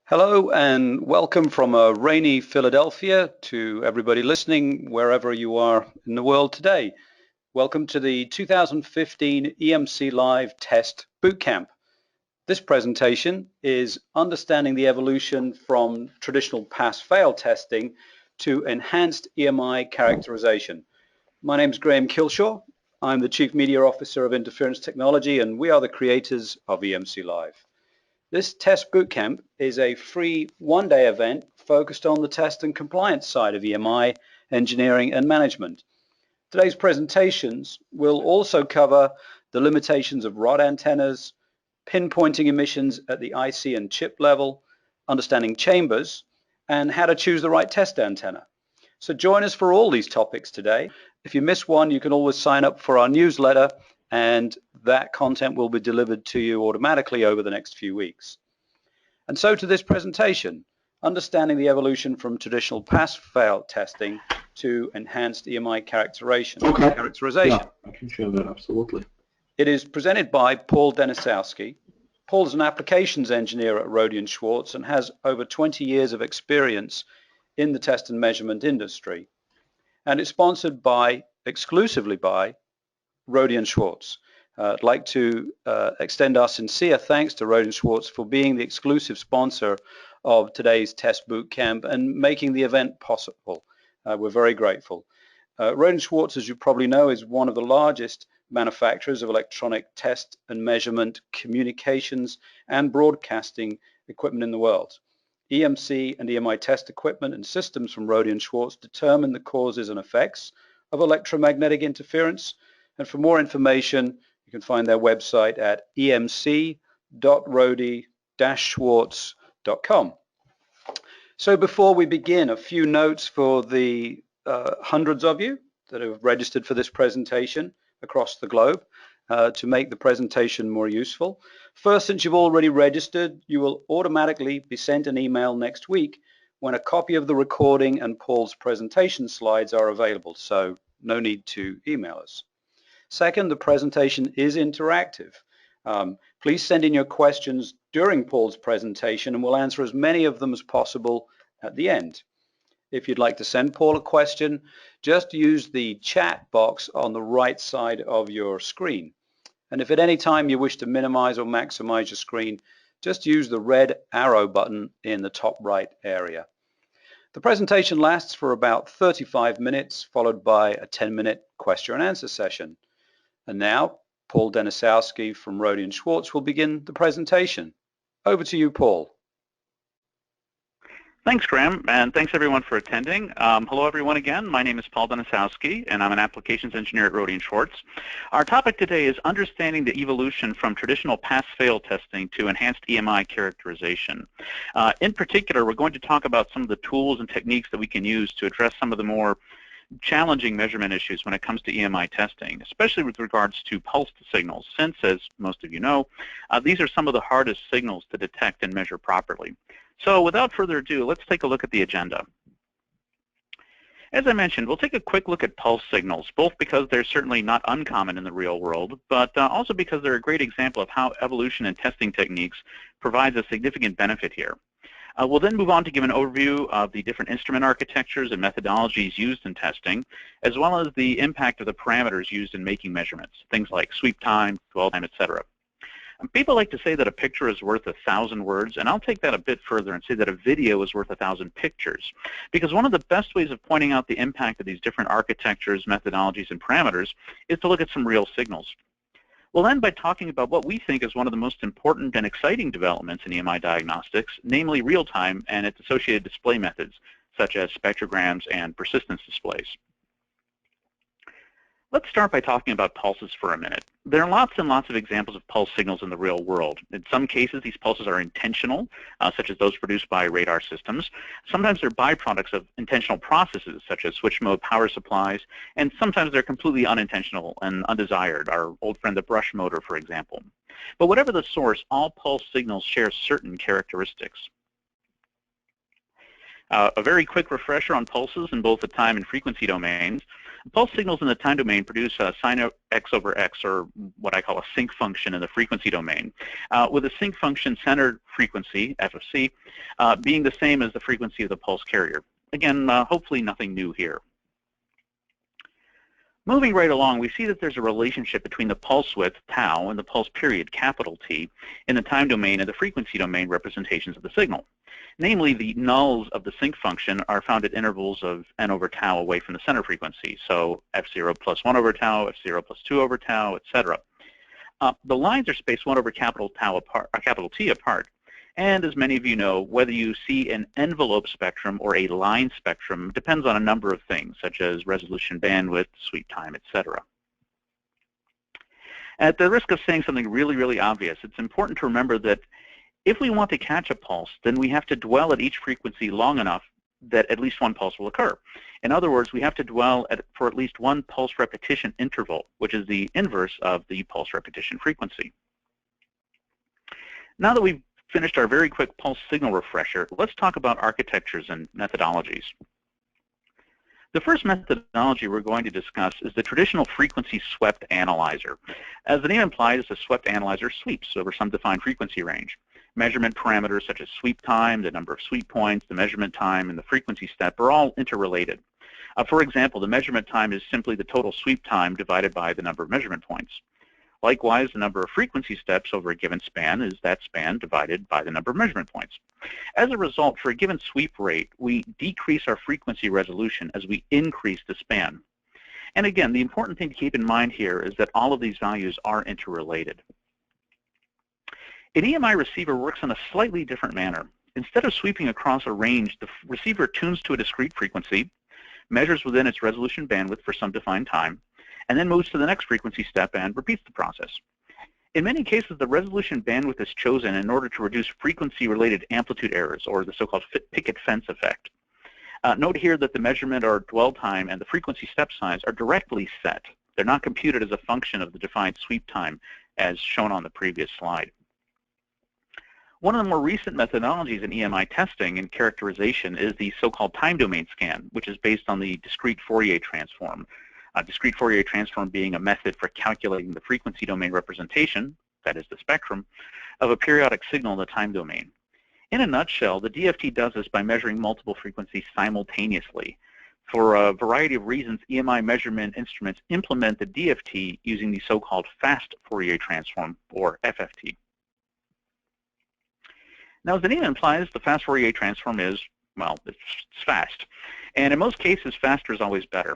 Hello and welcome from a rainy Philadelphia to everybody listening wherever you are in the world today. Welcome to the 2015 EMC Live Test Bootcamp. This presentation is understanding the evolution from traditional pass-fail testing to enhanced EMI characterization. My name is Graham Kilshaw. I'm the Chief Media Officer of Interference Technology and we are the creators of EMC Live. This test bootcamp is a free one-day event focused on the test and compliance side of EMI, engineering and management. Today's presentations will also cover the limitations of rod antennas, pinpointing emissions at the IC and chip level, understanding chambers, and how to choose the right test antenna. So join us for all these topics today. If you miss one, you can always sign up for our newsletter and that content will be delivered to you automatically over the next few weeks. And so to this presentation, understanding the evolution from traditional pass-fail testing to enhanced EMI characterization. Yeah, I can share that, absolutely. It is presented by Paul Denisowski. Paul is an applications engineer at Rohde & Schwarz and has over 20 years of experience in the test and measurement industry. And it's sponsored exclusively by Rohde & Schwarz. I'd like to extend our sincere thanks to Rohde & Schwarz for being the exclusive sponsor of today's test bootcamp and making the event possible. We're very grateful. Rohde & Schwarz, as you probably know, is one of the largest manufacturers of electronic test and measurement, communications and broadcasting equipment in the world. EMC and EMI test equipment and systems from Rohde & Schwarz determine the causes and effects of electromagnetic interference. And for more information, you can find their website at emc.rohde-schwarz.com. So before we begin, a few notes for the hundreds of you that have registered for this presentation across the globe to make the presentation more useful. First, since you've already registered, you will automatically be sent an email next week when a copy of the recording and Paul's presentation slides are available, so no need to email us. Second, the presentation is interactive. Please send in your questions during Paul's presentation and we'll answer as many of them as possible at the end. If you'd like to send Paul a question, just use the chat box on the right side of your screen. And if at any time you wish to minimize or maximize your screen, just use the red arrow button in the top right area. The presentation lasts for about 35 minutes, followed by a 10-minute question and answer session. And now, Paul Denisowski from Rohde & Schwarz will begin the presentation. Over to you, Paul. Thanks, Graham, and thanks everyone for attending. Hello everyone again. My name is Paul Denisowski, and I'm an applications engineer at Rohde & Schwarz. Our topic today is understanding the evolution from traditional pass-fail testing to enhanced EMI characterization. In particular, we're going to talk about some of the tools and techniques that we can use to address some of the more challenging measurement issues when it comes to EMI testing, especially with regards to pulsed signals, since, as most of you know, these are some of the hardest signals to detect and measure properly. So without further ado, let's take a look at the agenda. As I mentioned, we'll take a quick look at pulse signals, both because they're certainly not uncommon in the real world, but also because they're a great example of how evolution in testing techniques provides a significant benefit here. We'll then move on to give an overview of the different instrument architectures and methodologies used in testing, as well as the impact of the parameters used in making measurements, things like sweep time, dwell time, etc. People like to say that a picture is worth 1,000 words, and I'll take that a bit further and say that a video is worth 1,000 pictures, because one of the best ways of pointing out the impact of these different architectures, methodologies, and parameters is to look at some real signals. We'll end by talking about what we think is one of the most important and exciting developments in EMI diagnostics, namely real-time and its associated display methods, such as spectrograms and persistence displays. Let's start by talking about pulses for a minute. There are lots and lots of examples of pulse signals in the real world. In some cases, these pulses are intentional, such as those produced by radar systems. Sometimes they're byproducts of intentional processes, such as switch mode power supplies, and sometimes they're completely unintentional and undesired, our old friend the brush motor, for example. But whatever the source, all pulse signals share certain characteristics. A very quick refresher on pulses in both the time and frequency domains. Pulse signals in the time domain produce a sine x over x, or what I call a sinc function in the frequency domain, with a sinc function centered frequency, f of c, being the same as the frequency of the pulse carrier. Again, hopefully nothing new here. Moving right along, we see that there's a relationship between the pulse width, tau, and the pulse period, capital T, in the time domain and the frequency domain representations of the signal. Namely, the nulls of the sinc function are found at intervals of n over tau away from the center frequency, so f0 plus 1 over tau, f0 plus 2 over tau, etc. The lines are spaced 1 over capital T apart. And as many of you know, whether you see an envelope spectrum or a line spectrum depends on a number of things, such as resolution bandwidth, sweep time, etc. At the risk of saying something really, really obvious, it's important to remember that if we want to catch a pulse, then we have to dwell at each frequency long enough that at least one pulse will occur. In other words, we have to dwell for at least one pulse repetition interval, which is the inverse of the pulse repetition frequency. Now that we've finished our very quick pulse signal refresher, let's talk about architectures and methodologies. The first methodology we're going to discuss is the traditional frequency swept analyzer. As the name implies, a swept analyzer sweeps over some defined frequency range. Measurement parameters such as sweep time, the number of sweep points, the measurement time, and the frequency step are all interrelated. For example, the measurement time is simply the total sweep time divided by the number of measurement points. Likewise, the number of frequency steps over a given span is that span divided by the number of measurement points. As a result, for a given sweep rate, we decrease our frequency resolution as we increase the span. And again, the important thing to keep in mind here is that all of these values are interrelated. An EMI receiver works in a slightly different manner. Instead of sweeping across a range, the receiver tunes to a discrete frequency, measures within its resolution bandwidth for some defined time, and then moves to the next frequency step and repeats the process. In many cases, the resolution bandwidth is chosen in order to reduce frequency-related amplitude errors, or the so-called picket fence effect. Note here that the measurement or dwell time and the frequency step size are directly set. They're not computed as a function of the defined sweep time, as shown on the previous slide. One of the more recent methodologies in EMI testing and characterization is the so-called time domain scan, which is based on the discrete Fourier transform. Discrete Fourier transform being a method for calculating the frequency domain representation, that is the spectrum, of a periodic signal in the time domain. In a nutshell, the DFT does this by measuring multiple frequencies simultaneously. For a variety of reasons, EMI measurement instruments implement the DFT using the so-called fast Fourier transform, or FFT. Now, as the name implies, the fast Fourier transform is, well, it's fast. And in most cases, faster is always better.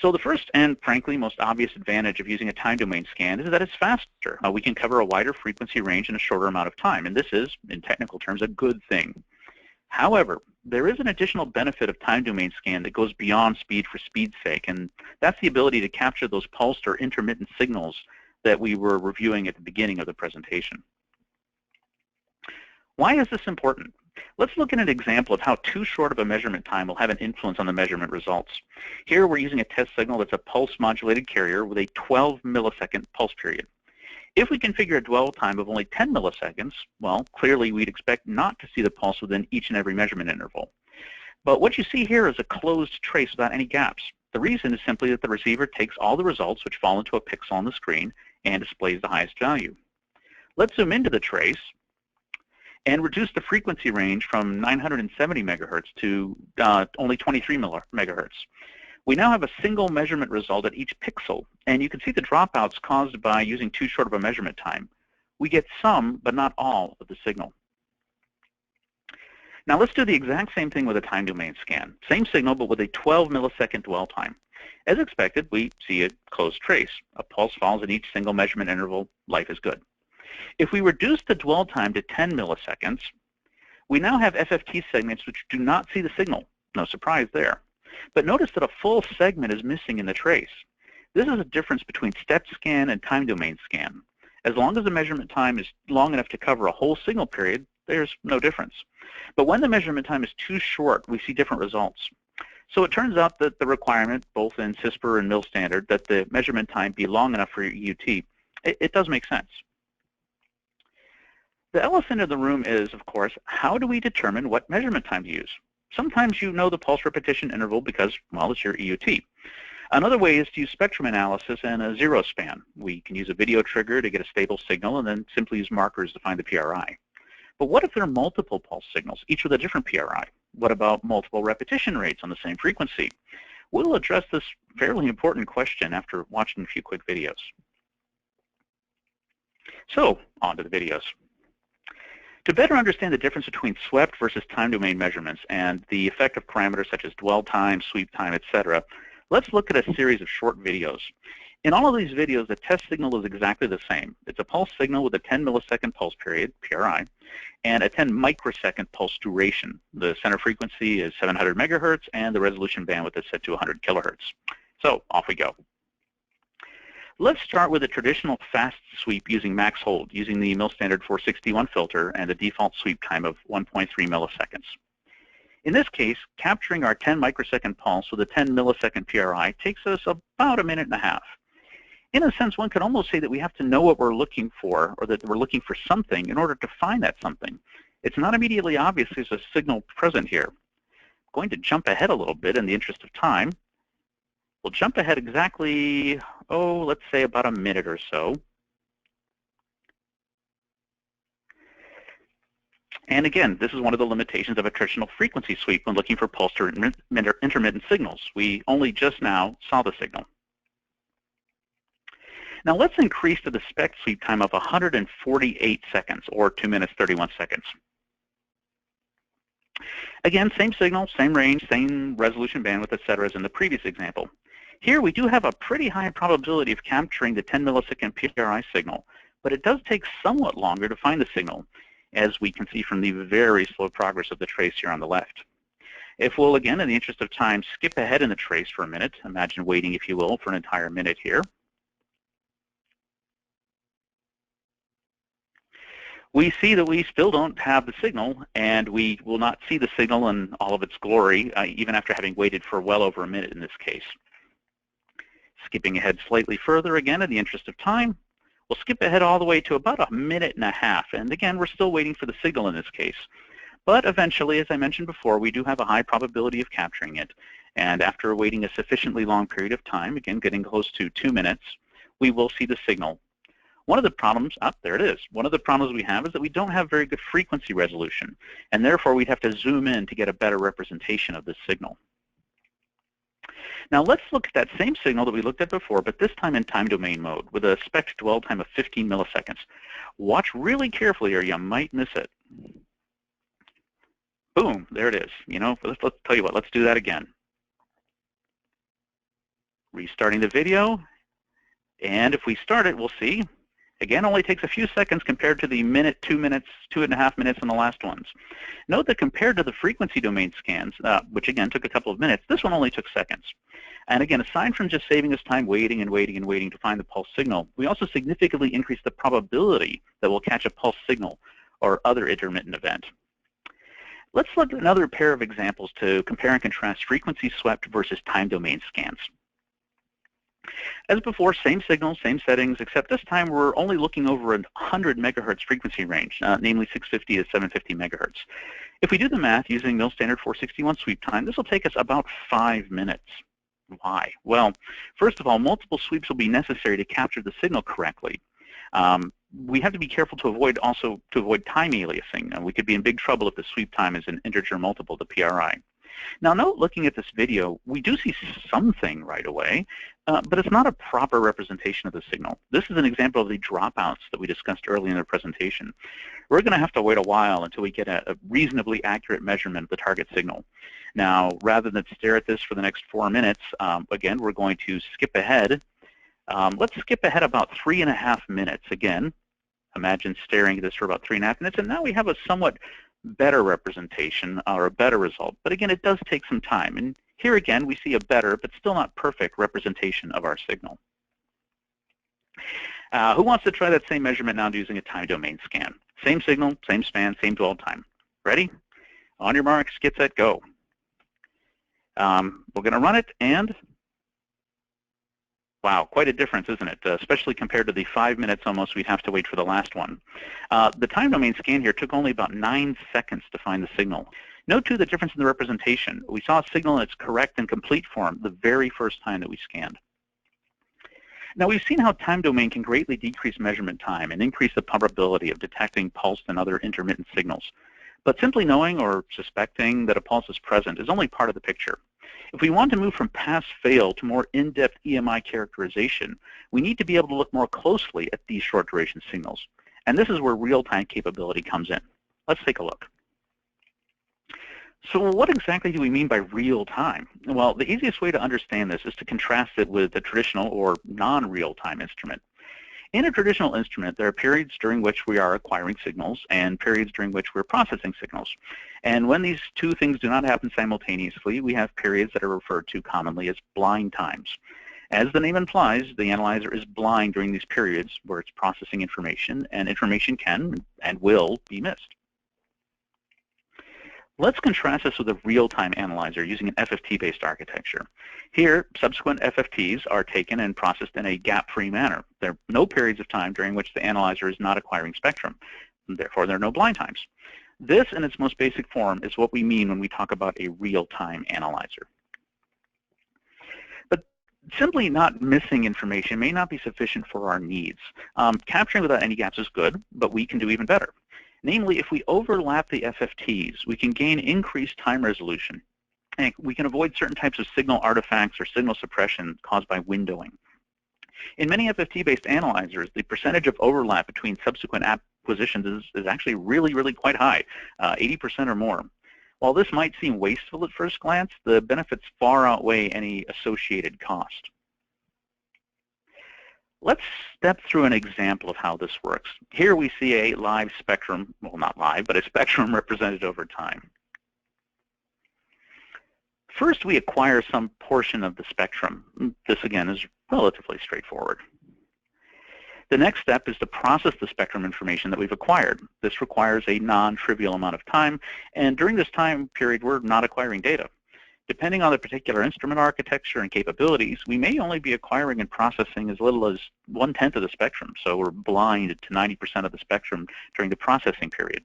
So the first and, frankly, most obvious advantage of using a time domain scan is that it's faster. We can cover a wider frequency range in a shorter amount of time, and this is, in technical terms, a good thing. However, there is an additional benefit of time domain scan that goes beyond speed for speed's sake, and that's the ability to capture those pulsed or intermittent signals that we were reviewing at the beginning of the presentation. Why is this important? Let's look at an example of how too short of a measurement time will have an influence on the measurement results. Here we're using a test signal that's a pulse-modulated carrier with a 12 millisecond pulse period. If we configure a dwell time of only 10 milliseconds, well, clearly we'd expect not to see the pulse within each and every measurement interval. But what you see here is a closed trace without any gaps. The reason is simply that the receiver takes all the results which fall into a pixel on the screen and displays the highest value. Let's zoom into the trace and reduce the frequency range from 970 megahertz to only 23 megahertz. We now have a single measurement result at each pixel, and you can see the dropouts caused by using too short of a measurement time. We get some, but not all, of the signal. Now let's do the exact same thing with a time domain scan. Same signal, but with a 12 millisecond dwell time. As expected, we see a closed trace. A pulse falls at each single measurement interval. Life is good. If we reduce the dwell time to 10 milliseconds, we now have FFT segments which do not see the signal. No surprise there. But notice that a full segment is missing in the trace. This is a difference between step scan and time domain scan. As long as the measurement time is long enough to cover a whole signal period, there's no difference. But when the measurement time is too short, we see different results. So it turns out that the requirement, both in CISPR and MIL standard, that the measurement time be long enough for your EUT, it does make sense. The elephant in the room is, of course, how do we determine what measurement time to use? Sometimes you know the pulse repetition interval because, well, it's your EUT. Another way is to use spectrum analysis and a zero span. We can use a video trigger to get a stable signal and then simply use markers to find the PRI. But what if there are multiple pulse signals, each with a different PRI? What about multiple repetition rates on the same frequency? We'll address this fairly important question after watching a few quick videos. So, on to the videos. To better understand the difference between swept versus time domain measurements and the effect of parameters such as dwell time, sweep time, etc., let's look at a series of short videos. In all of these videos, the test signal is exactly the same. It's a pulse signal with a 10 millisecond pulse period, PRI, and a 10 microsecond pulse duration. The center frequency is 700 megahertz, and the resolution bandwidth is set to 100 kilohertz. So, off we go. Let's start with a traditional fast sweep using max hold, using the mil standard 461 filter and a default sweep time of 1.3 milliseconds. In this case, capturing our 10 microsecond pulse with a 10 millisecond PRI takes us about a minute and a half. In a sense, one could almost say that we have to know what we're looking for, or that we're looking for something in order to find that something. It's not immediately obvious there's a signal present here. I'm going to jump ahead a little bit in the interest of time. We'll jump ahead exactly, let's say about a minute or so. And again, this is one of the limitations of a traditional frequency sweep when looking for pulse or intermittent signals. We only just now saw the signal. Now let's increase to the spec sweep time of 148 seconds, or 2 minutes 31 seconds. Again, same signal, same range, same resolution bandwidth, etc. as in the previous example. Here we do have a pretty high probability of capturing the 10 millisecond PRI signal, but it does take somewhat longer to find the signal, as we can see from the very slow progress of the trace here on the left. If we'll, again, in the interest of time, skip ahead in the trace for a minute, imagine waiting, if you will, for an entire minute here. We see that we still don't have the signal, and we will not see the signal in all of its glory, even after having waited for well over a minute in this case. Skipping ahead slightly further, again, in the interest of time, we'll skip ahead all the way to about a minute and a half, and again, we're still waiting for the signal in this case. But eventually, as I mentioned before, we do have a high probability of capturing it, and after waiting a sufficiently long period of time, again, getting close to 2 minutes, we will see the signal. One of the problems, there it is. One of the problems we have is that we don't have very good frequency resolution, and therefore we'd have to zoom in to get a better representation of this signal. Now let's look at that same signal that we looked at before, but this time in time domain mode with a spec dwell time of 15 milliseconds. Watch really carefully or you might miss it. Boom, there it is. You know, let's tell you what, let's do that again. Restarting the video, and if we start it, we'll see. Again, only takes a few seconds compared to the minute, 2 minutes, 2.5 minutes in the last ones. Note that compared to the frequency domain scans, which again took a couple of minutes, this one only took seconds. And again, aside from just saving us time waiting and waiting and waiting to find the pulse signal, we also significantly increase the probability that we'll catch a pulse signal or other intermittent event. Let's look at another pair of examples to compare and contrast frequency swept versus time domain scans. As before, same signal, same settings, except this time we're only looking over a 100 megahertz frequency range, namely 650 to 750 megahertz. If we do the math using mil standard 461 sweep time, this will take us about 5 minutes. Why? Well, first of all, multiple sweeps will be necessary to capture the signal correctly. We have to be careful to avoid time aliasing. We could be in big trouble if the sweep time is an integer multiple to PRI. Now note, looking at this video, we do see something right away, but it's not a proper representation of the signal. This is an example of the dropouts that we discussed earlier in the presentation. We're going to have to wait a while until we get a reasonably accurate measurement of the target signal. Now, rather than stare at this for the next 4 minutes, again, we're going to skip ahead. Let's skip ahead about 3.5 minutes. Again, imagine staring at this for about 3.5 minutes, and now we have a somewhat better representation or a better result. But again, it does take some time. And here again, we see a better, but still not perfect representation of our signal. Who wants to try that same measurement now using a time domain scan? Same signal, same span, same dwell time. Ready? On your marks, get set, go. We're going to run it, and wow, quite a difference, isn't it? Especially compared to the 5 minutes almost we'd have to wait for the last one. The time domain scan here took only about 9 seconds to find the signal. Note too the difference in the representation. We saw a signal in its correct and complete form the very first time that we scanned. Now we've seen how time domain can greatly decrease measurement time and increase the probability of detecting pulse and other intermittent signals. But simply knowing or suspecting that a pulse is present is only part of the picture. If we want to move from pass-fail to more in-depth EMI characterization, we need to be able to look more closely at these short-duration signals. And this is where real-time capability comes in. Let's take a look. So what exactly do we mean by real-time? Well, the easiest way to understand this is to contrast it with a traditional or non-real-time instrument. In a traditional instrument, there are periods during which we are acquiring signals and periods during which we're processing signals. And when these two things do not happen simultaneously, we have periods that are referred to commonly as blind times. As the name implies, the analyzer is blind during these periods where it's processing information, and information can and will be missed. Let's contrast this with a real-time analyzer using an FFT-based architecture. Here, subsequent FFTs are taken and processed in a gap-free manner. There are no periods of time during which the analyzer is not acquiring spectrum. Therefore, there are no blind times. This, in its most basic form, is what we mean when we talk about a real-time analyzer. But simply not missing information may not be sufficient for our needs. Capturing without any gaps is good, but we can do even better. Namely, if we overlap the FFTs, we can gain increased time resolution, and we can avoid certain types of signal artifacts or signal suppression caused by windowing. In many FFT-based analyzers, the percentage of overlap between subsequent acquisitions is actually really quite high, 80% or more. While this might seem wasteful at first glance, the benefits far outweigh any associated cost. Let's step through an example of how this works. Here we see a live spectrum, well, not live, but a spectrum represented over time. First, we acquire some portion of the spectrum. This, again, is relatively straightforward. The next step is to process the spectrum information that we've acquired. This requires a non-trivial amount of time, and during this time period, we're not acquiring data. Depending on the particular instrument architecture and capabilities, we may only be acquiring and processing as little as 1/10 of the spectrum, so we're blind to 90% of the spectrum during the processing period.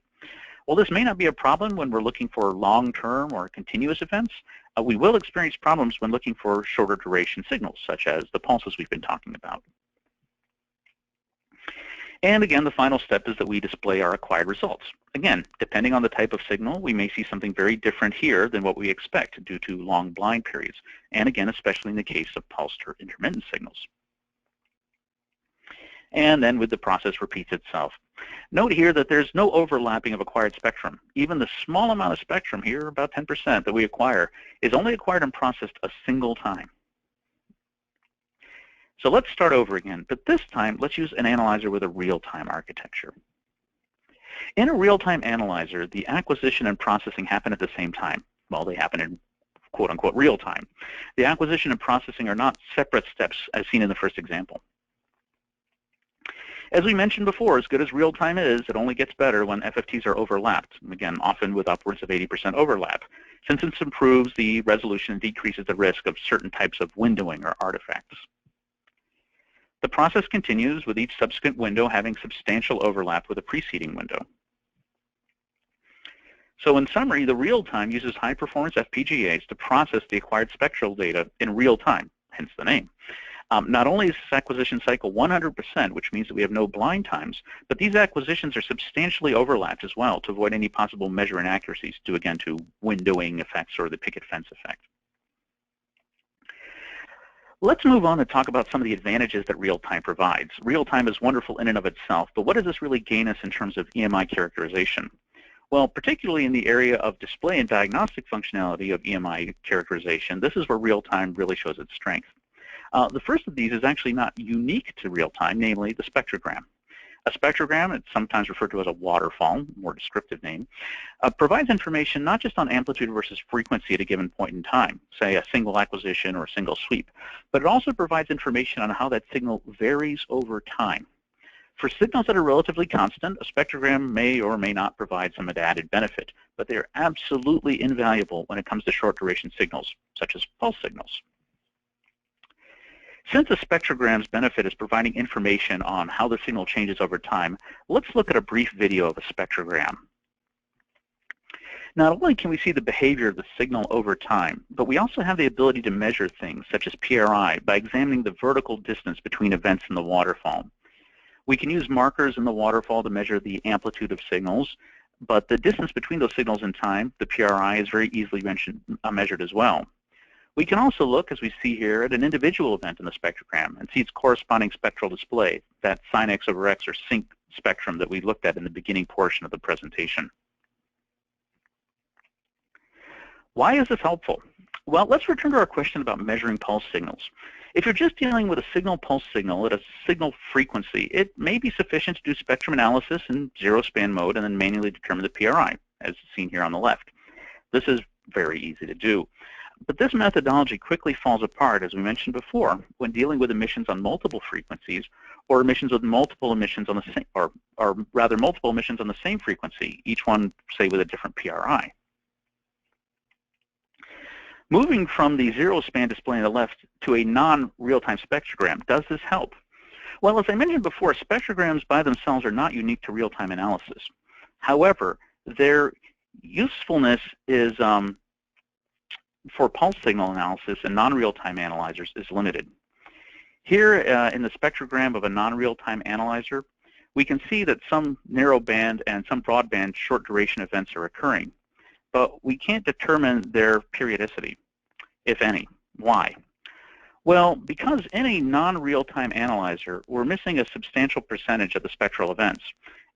While this may not be a problem when we're looking for long-term or continuous events, we will experience problems when looking for shorter duration signals, such as the pulses we've been talking about. And again, the final step is that we display our acquired results. Again, depending on the type of signal, we may see something very different here than what we expect due to long blind periods, and again, especially in the case of pulsed or intermittent signals. And then the process repeats itself. Note here that there's no overlapping of acquired spectrum. Even the small amount of spectrum here, about 10% that we acquire, is only acquired and processed a single time. So let's start over again, but this time let's use an analyzer with a real-time architecture. In a real-time analyzer, the acquisition and processing happen at the same time. Well, they happen in quote-unquote real time. The acquisition and processing are not separate steps as seen in the first example. As we mentioned before, as good as real-time is, it only gets better when FFTs are overlapped, again, often with upwards of 80% overlap, since this improves the resolution and decreases the risk of certain types of windowing or artifacts. The process continues with each subsequent window having substantial overlap with a preceding window. So in summary, the real-time uses high-performance FPGAs to process the acquired spectral data in real time, hence the name. Not only is this acquisition cycle 100%, which means that we have no blind times, but these acquisitions are substantially overlapped as well to avoid any possible measure inaccuracies due, again, to windowing effects or the picket fence effect. Let's move on and talk about some of the advantages that real-time provides. Real-time is wonderful in and of itself, but what does this really gain us in terms of EMI characterization? Well, particularly in the area of display and diagnostic functionality of EMI characterization, this is where real-time really shows its strength. The first of these is actually not unique to real-time, namely the spectrogram. A spectrogram, it's sometimes referred to as a waterfall, more descriptive name, provides information not just on amplitude versus frequency at a given point in time, say a single acquisition or a single sweep, but it also provides information on how that signal varies over time. For signals that are relatively constant, a spectrogram may or may not provide some added benefit, but they are absolutely invaluable when it comes to short duration signals, such as pulse signals. Since a spectrogram's benefit is providing information on how the signal changes over time, let's look at a brief video of a spectrogram. Not only can we see the behavior of the signal over time, but we also have the ability to measure things such as PRI by examining the vertical distance between events in the waterfall. We can use markers in the waterfall to measure the amplitude of signals, but the distance between those signals in time, the PRI, is very easily measured as well. We can also look, as we see here, at an individual event in the spectrogram and see its corresponding spectral display, that sin x over x or sync spectrum that we looked at in the beginning portion of the presentation. Why is this helpful? Well, let's return to our question about measuring pulse signals. If you're just dealing with a signal-pulse signal at a signal frequency, it may be sufficient to do spectrum analysis in zero-span mode and then manually determine the PRI, as seen here on the left. This is very easy to do. But this methodology quickly falls apart, as we mentioned before, when dealing with emissions on multiple frequencies or emissions with multiple emissions on the same, or rather multiple emissions on the same frequency, each one, say, with a different PRI. Moving from the zero-span display on the left to a non-real-time spectrogram, does this help? Well, as I mentioned before, spectrograms by themselves are not unique to real-time analysis. However, their usefulness is for pulse signal analysis and non-real-time analyzers is limited. Here in the spectrogram of a non-real-time analyzer, we can see that some narrowband and some broadband short-duration events are occurring, but we can't determine their periodicity, if any. Why? Well, because in a non-real-time analyzer, we're missing a substantial percentage of the spectral events.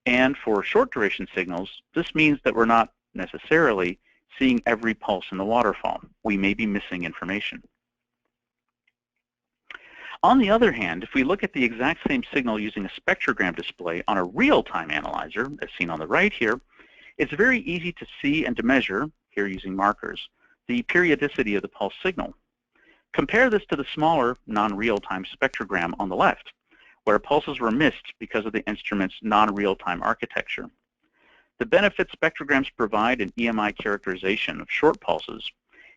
And for short-duration signals, this means that we're not necessarily seeing every pulse in the waterfall. We may be missing information. On the other hand, if we look at the exact same signal using a spectrogram display on a real-time analyzer, as seen on the right here, it's very easy to see and to measure, here using markers, the periodicity of the pulse signal. Compare this to the smaller non-real-time spectrogram on the left, where pulses were missed because of the instrument's non-real-time architecture. The benefit spectrograms provide in EMI characterization of short pulses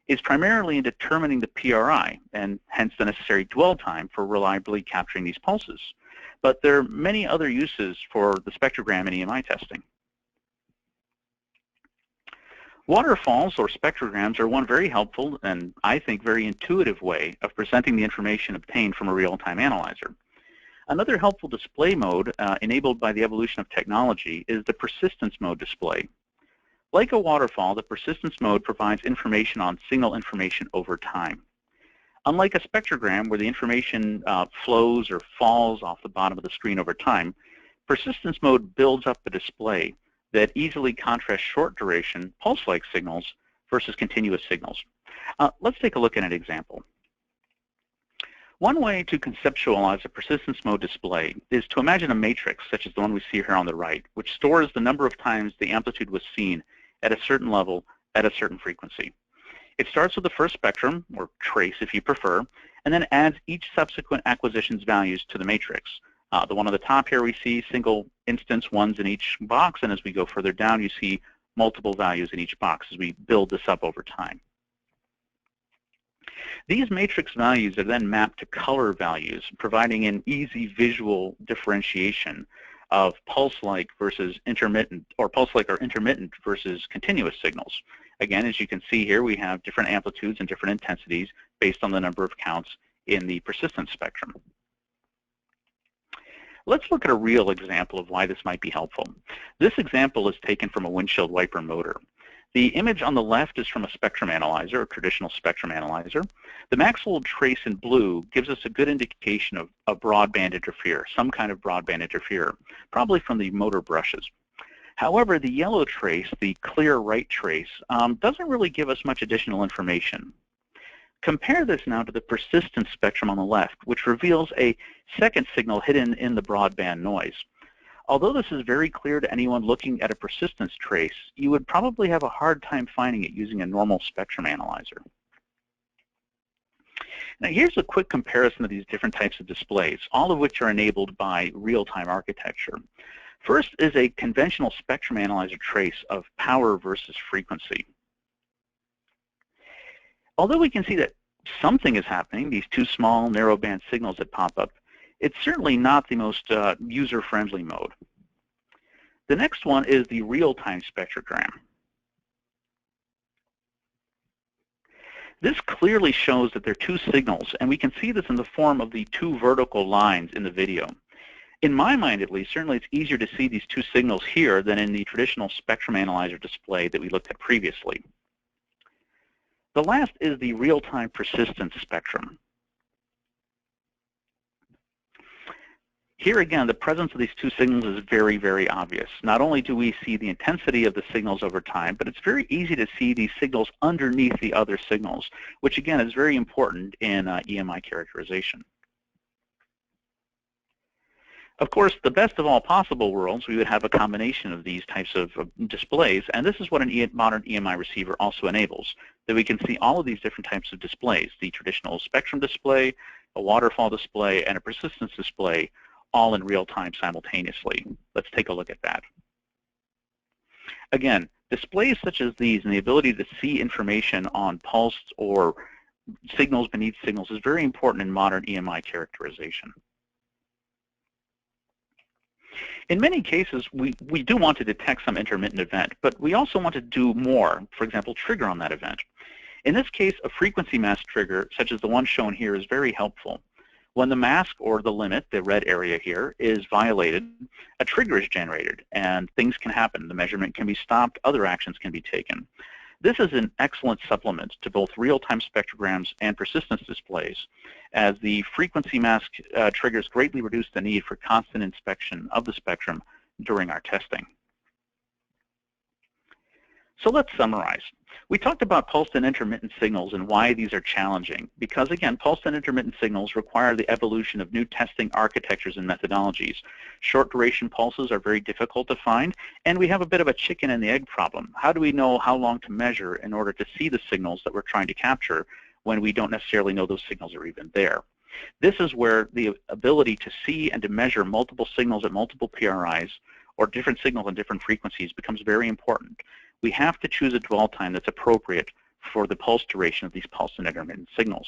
is primarily in determining the PRI and hence the necessary dwell time for reliably capturing these pulses. But there are many other uses for the spectrogram in EMI testing. Waterfalls or spectrograms are one very helpful and I think very intuitive way of presenting the information obtained from a real-time analyzer. Another helpful display mode enabled by the evolution of technology is the persistence mode display. Like a waterfall, the persistence mode provides information on signal information over time. Unlike a spectrogram where the information flows or falls off the bottom of the screen over time, persistence mode builds up a display that easily contrasts short duration, pulse-like signals versus continuous signals. Let's take a look at an example. One way to conceptualize a persistence mode display is to imagine a matrix, such as the one we see here on the right, which stores the number of times the amplitude was seen at a certain level at a certain frequency. It starts with the first spectrum, or trace if you prefer, and then adds each subsequent acquisition's values to the matrix. The one on the top here we see single instance ones in each box, and as we go further down you see multiple values in each box as we build this up over time. These matrix values are then mapped to color values, providing an easy visual differentiation of pulse-like versus intermittent, or pulse-like or intermittent versus continuous signals. Again, as you can see here, we have different amplitudes and different intensities based on the number of counts in the persistence spectrum. Let's look at a real example of why this might be helpful. This example is taken from a windshield wiper motor. The image on the left is from a spectrum analyzer, a traditional spectrum analyzer. The Maxwell trace in blue gives us a good indication of a broadband interferer, some kind of broadband interferer, probably from the motor brushes. However, the yellow trace, the clear right trace, doesn't really give us much additional information. Compare this now to the persistence spectrum on the left, which reveals a second signal hidden in the broadband noise. Although this is very clear to anyone looking at a persistence trace, you would probably have a hard time finding it using a normal spectrum analyzer. Now here's a quick comparison of these different types of displays, all of which are enabled by real-time architecture. First is a conventional spectrum analyzer trace of power versus frequency. Although we can see that something is happening, these two small narrowband signals that pop up, it's certainly not the most user-friendly mode. The next one is the real-time spectrogram. This clearly shows that there are two signals, and we can see this in the form of the two vertical lines in the video. In my mind, at least, certainly it's easier to see these two signals here than in the traditional spectrum analyzer display that we looked at previously. The last is the real-time persistence spectrum. Here again, the presence of these two signals is very, very obvious. Not only do we see the intensity of the signals over time, but it's very easy to see these signals underneath the other signals, which again is very important in EMI characterization. Of course, the best of all possible worlds, we would have a combination of these types of displays, and this is what a modern EMI receiver also enables, that we can see all of these different types of displays, the traditional spectrum display, a waterfall display, and a persistence display, all in real time simultaneously. Let's take a look at that. Again, displays such as these and the ability to see information on pulse or signals beneath signals is very important in modern EMI characterization. In many cases, we do want to detect some intermittent event, but we also want to do more, for example, trigger on that event. In this case, a frequency mask trigger, such as the one shown here, is very helpful. When the mask or the limit, the red area here, is violated, a trigger is generated, and things can happen. The measurement can be stopped, other actions can be taken. This is an excellent supplement to both real-time spectrograms and persistence displays, as the frequency mask triggers greatly reduce the need for constant inspection of the spectrum during our testing. So let's summarize. We talked about pulsed and intermittent signals and why these are challenging, because again, pulsed and intermittent signals require the evolution of new testing architectures and methodologies. Short duration pulses are very difficult to find, and we have a bit of a chicken and the egg problem. How do we know how long to measure in order to see the signals that we're trying to capture when we don't necessarily know those signals are even there? This is where the ability to see and to measure multiple signals at multiple PRIs or different signals on different frequencies becomes very important. We have to choose a dwell time that's appropriate for the pulse duration of these pulse and intermittent signals.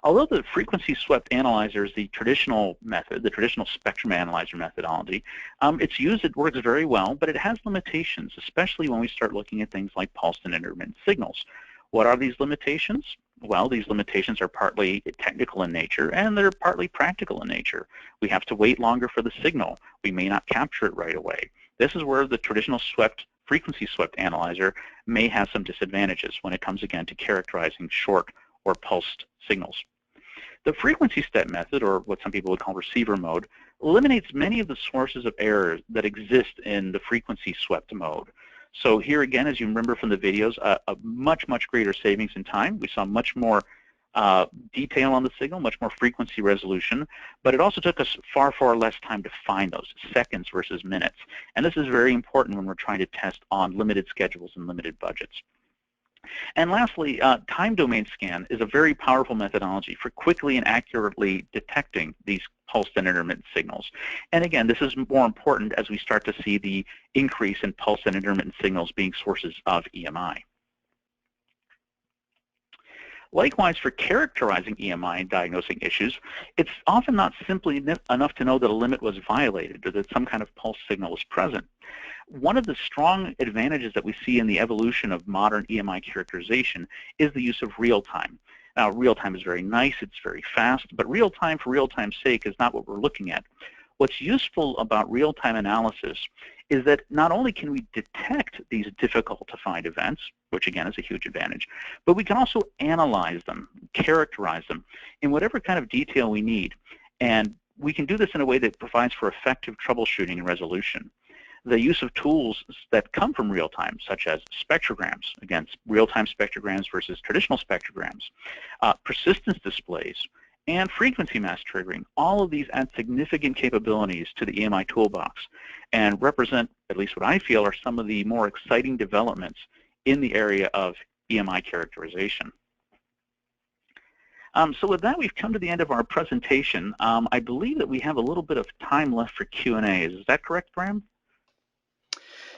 Although the frequency swept analyzer is the traditional method, the traditional spectrum analyzer methodology, it's used, it works very well, but it has limitations, especially when we start looking at things like pulse and intermittent signals. What are these limitations? Well, these limitations are partly technical in nature, and they're partly practical in nature. We have to wait longer for the signal. We may not capture it right away. This is where the traditional frequency swept analyzer may have some disadvantages when it comes again to characterizing short or pulsed signals. The frequency step method, or what some people would call receiver mode, eliminates many of the sources of error that exist in the frequency swept mode. So here again, as you remember from the videos, a much greater savings in time. We saw much more detail on the signal, much more frequency resolution, but it also took us far less time to find those, seconds versus minutes. And this is very important when we're trying to test on limited schedules and limited budgets. And lastly, time domain scan is a very powerful methodology for quickly and accurately detecting these pulsed and intermittent signals. And again, this is more important as we start to see the increase in pulse and intermittent signals being sources of EMI. Likewise, for characterizing EMI and diagnosing issues, it's often not simply enough to know that a limit was violated or that some kind of pulse signal was present. One of the strong advantages that we see in the evolution of modern EMI characterization is the use of real-time. Now, real-time is very nice, it's very fast, but real-time for real-time's sake is not what we're looking at. What's useful about real-time analysis is that not only can we detect these difficult-to-find events, which again is a huge advantage, but we can also analyze them, characterize them in whatever kind of detail we need. And we can do this in a way that provides for effective troubleshooting and resolution. The use of tools that come from real-time, such as spectrograms, again, real-time spectrograms versus traditional spectrograms, persistence displays, and frequency mask triggering, all of these add significant capabilities to the EMI toolbox and represent, at least what I feel, are some of the more exciting developments in the area of EMI characterization. So with that, we've come to the end of our presentation. I believe that we have a little bit of time left for Q&As. Is that correct, Graham?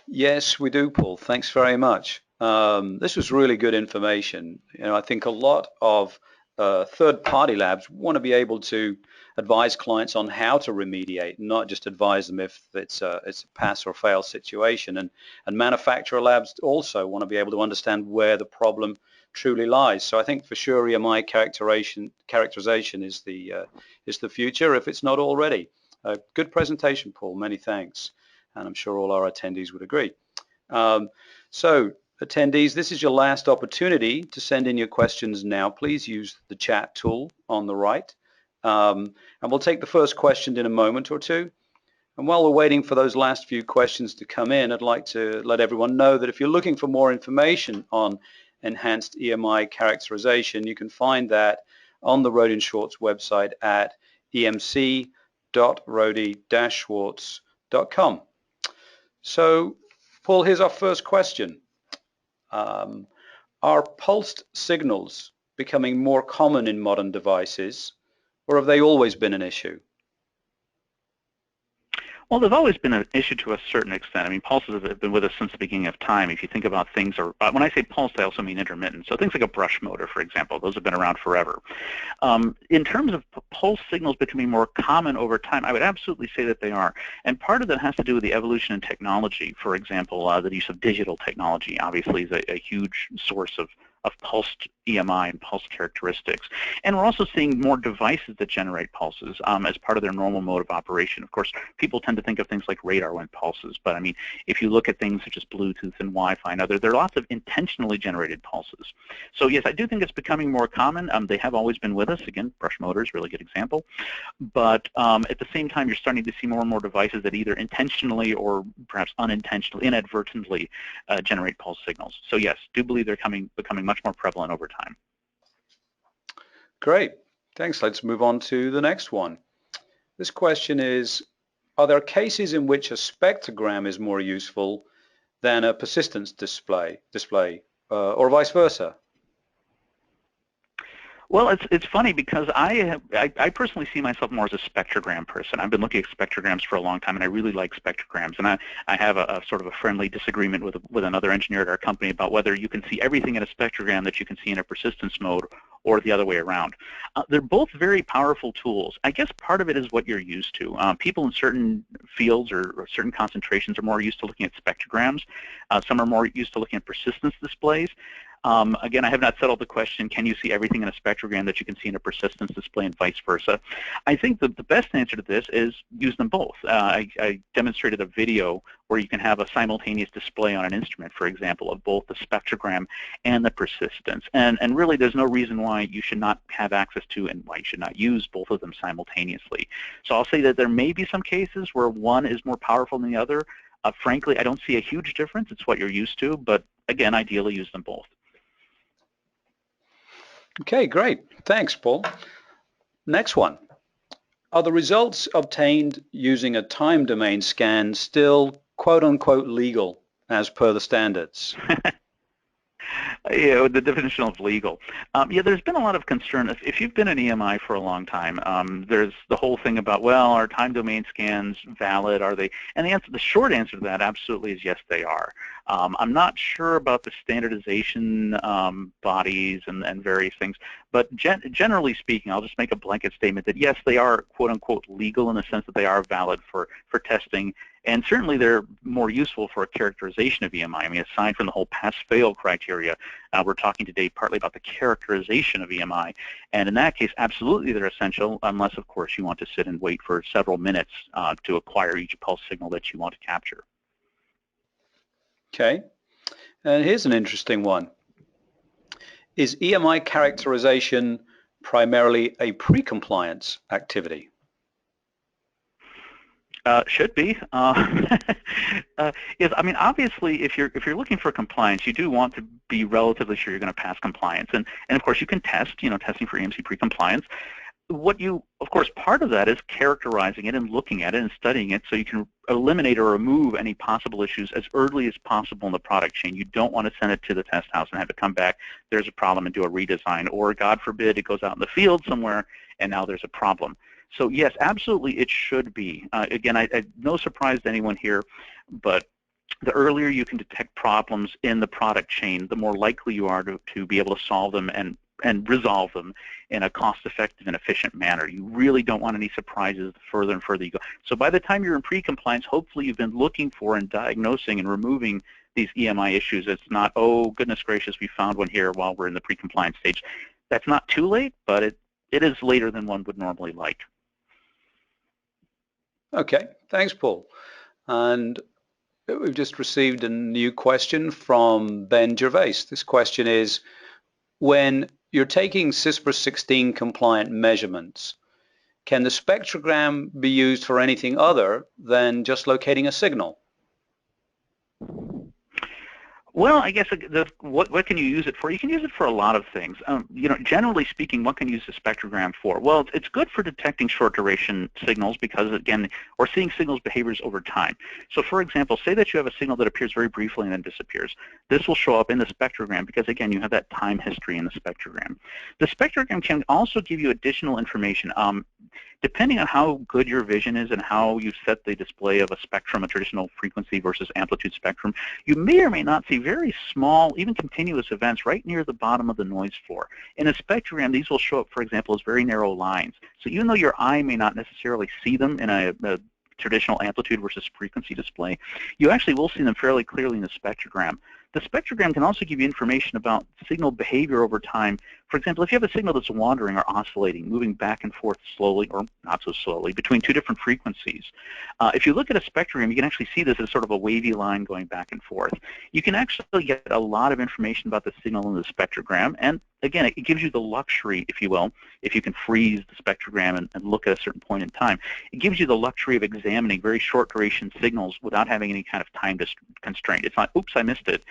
Yes, we do, Paul. Thanks very much. This was really good information. You know, I think a lot of third-party labs want to be able to advise clients on how to remediate, not just advise them if it's a pass or fail situation. And manufacturer labs also want to be able to understand where the problem truly lies. So I think for sure EMI characterization is the future, if it's not already. Good presentation, Paul. Many thanks. And I'm sure all our attendees would agree. So attendees, this is your last opportunity to send in your questions now. Please use the chat tool on the right. And we'll take the first question in a moment or two. And while we're waiting for those last few questions to come in, I'd like to let everyone know that if you're looking for more information on enhanced EMI characterization, you can find that on the Rohde & Schwarz website at emc.rohde-schwarz.com. So, Paul, here's our first question. Are pulsed signals becoming more common in modern devices, or have they always been an issue? Well, they've always been an issue to a certain extent. I mean, pulses have been with us since the beginning of time. If you think about things, or when I say pulsed, I also mean intermittent. So things like a brush motor, for example, those have been around forever. In terms of pulse signals becoming more common over time, I would absolutely say that they are. And part of that has to do with the evolution in technology. For example, the use of digital technology obviously is a huge source of pulsed EMI and pulse characteristics. And we're also seeing more devices that generate pulses as part of their normal mode of operation. Of course, people tend to think of things like radar when pulses, but I mean, if you look at things such as Bluetooth and Wi-Fi and other, there are lots of intentionally generated pulses. So yes, I do think it's becoming more common. They have always been with us. Again, brush motors, really good example. But at the same time, you're starting to see more and more devices that either intentionally or perhaps unintentionally, inadvertently generate pulse signals. So yes, do believe they're becoming much more prevalent over time. Great. Thanks. Let's move on to the next one. This question is, are there cases in which a spectrogram is more useful than a persistence display or vice versa? Well, it's funny because I personally see myself more as a spectrogram person. I've been looking at spectrograms for a long time, and I really like spectrograms. And I have a sort of a friendly disagreement with another engineer at our company about whether you can see everything in a spectrogram that you can see in a persistence mode or the other way around. They're both very powerful tools. I guess part of it is what you're used to. People in certain fields or certain concentrations are more used to looking at spectrograms. Some are more used to looking at persistence displays. Again, I have not settled the question, can you see everything in a spectrogram that you can see in a persistence display and vice versa? I think the best answer to this is use them both. I demonstrated a video where you can have a simultaneous display on an instrument, for example, of both the spectrogram and the persistence. And really, there's no reason why you should not have access to and why you should not use both of them simultaneously. So I'll say that there may be some cases where one is more powerful than the other. Frankly, I don't see a huge difference. It's what you're used to. But again, ideally, use them both. Okay, great. Thanks, Paul. Next one. Are the results obtained using a time domain scan still quote-unquote legal as per the standards? Yeah, the definition of legal. Yeah, there's been a lot of concern. If you've been an EMI for a long time, there's the whole thing about, well, are time domain scans valid? Are they? And the short answer to that absolutely is yes, they are. I'm not sure about the standardization bodies and various things, but generally speaking, I'll just make a blanket statement that yes, they are quote-unquote legal in the sense that they are valid for testing. And certainly they're more useful for a characterization of EMI. I mean, aside from the whole pass-fail criteria, we're talking today partly about the characterization of EMI. And in that case, absolutely they're essential, unless, of course, you want to sit and wait for several minutes to acquire each pulse signal that you want to capture. Okay. And here's an interesting one. Is EMI characterization primarily a pre-compliance activity? Should be. Yes, I mean, obviously, if you're looking for compliance, you do want to be relatively sure you're going to pass compliance, and of course you can test, testing for EMC pre-compliance. Of course, part of that is characterizing it and looking at it and studying it so you can eliminate or remove any possible issues as early as possible in the product chain. You don't want to send it to the test house and have it come back, there's a problem, and do a redesign, or God forbid it goes out in the field somewhere and now there's a problem. So yes, absolutely it should be. Again, no surprise to anyone here, but the earlier you can detect problems in the product chain, the more likely you are to be able to solve them and resolve them in a cost-effective and efficient manner. You really don't want any surprises the further and further you go. So by the time you're in pre-compliance, hopefully you've been looking for and diagnosing and removing these EMI issues. It's not, oh, goodness gracious, we found one here while we're in the pre-compliance stage. That's not too late, but it is later than one would normally like. Okay, thanks, Paul. And we've just received a new question from Ben Gervais. This question is, when you're taking CISPR 16 compliant measurements, can the spectrogram be used for anything other than just locating a signal? Well, I guess what can you use it for? You can use it for a lot of things. You know, generally speaking, what can you use the spectrogram for? Well, it's good for detecting short duration signals because, again, we're seeing signals behaviors over time. So, for example, say that you have a signal that appears very briefly and then disappears. This will show up in the spectrogram because, again, you have that time history in the spectrogram. The spectrogram can also give you additional information. Depending on how good your vision is and how you set the display of a spectrum, a traditional frequency versus amplitude spectrum, you may or may not see very small, even continuous events right near the bottom of the noise floor. In a spectrogram, these will show up, for example, as very narrow lines. So even though your eye may not necessarily see them in a traditional amplitude versus frequency display, you actually will see them fairly clearly in the spectrogram. The spectrogram can also give you information about signal behavior over time. For example, if you have a signal that's wandering or oscillating, moving back and forth slowly or not so slowly between two different frequencies, if you look at a spectrogram, you can actually see this as sort of a wavy line going back and forth. You can actually get a lot of information about the signal in the spectrogram, and again, it gives you the luxury, if you will, if you can freeze the spectrogram and look at a certain point in time, it gives you the luxury of examining very short duration signals without having any kind of time constraint. It's not, oops, I missed it.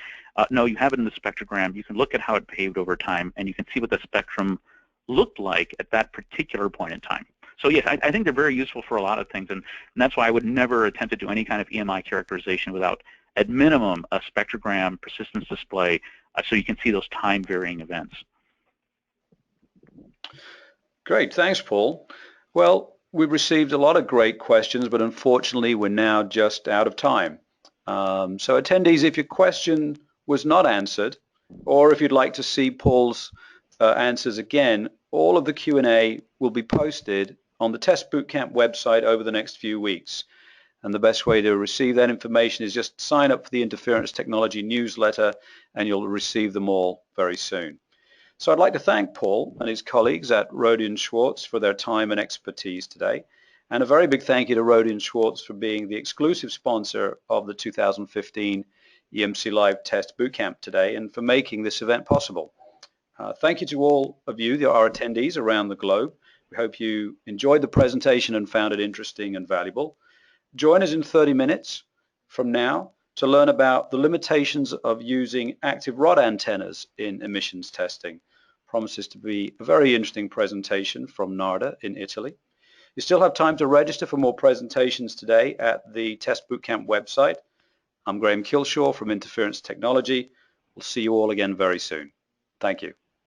No, you have it in the spectrogram. You can look at how it behaved over time, and you can see what the spectrum looked like at that particular point in time. So yes, I think they're very useful for a lot of things, and that's why I would never attempt to do any kind of EMI characterization without, at minimum, a spectrogram persistence display so you can see those time-varying events. Great, thanks, Paul. Well, we've received a lot of great questions, but unfortunately, we're now just out of time. So attendees, if your question was not answered, or if you'd like to see Paul's answers again, all of the Q&A will be posted on the Test Bootcamp website over the next few weeks. And the best way to receive that information is just sign up for the Interference Technology newsletter, and you'll receive them all very soon. So I'd like to thank Paul and his colleagues at Rohde & Schwarz for their time and expertise today. And a very big thank you to Rohde & Schwarz for being the exclusive sponsor of the 2015 EMC Live Test Bootcamp today and for making this event possible. Thank you to all of you, our attendees around the globe. We hope you enjoyed the presentation and found it interesting and valuable. Join us in 30 minutes from now to learn about the limitations of using active rod antennas in emissions testing. Promises to be a very interesting presentation from NARDA in Italy. You still have time to register for more presentations today at the Test Bootcamp website. I'm Graham Kilshaw from Interference Technology. We'll see you all again very soon. Thank you.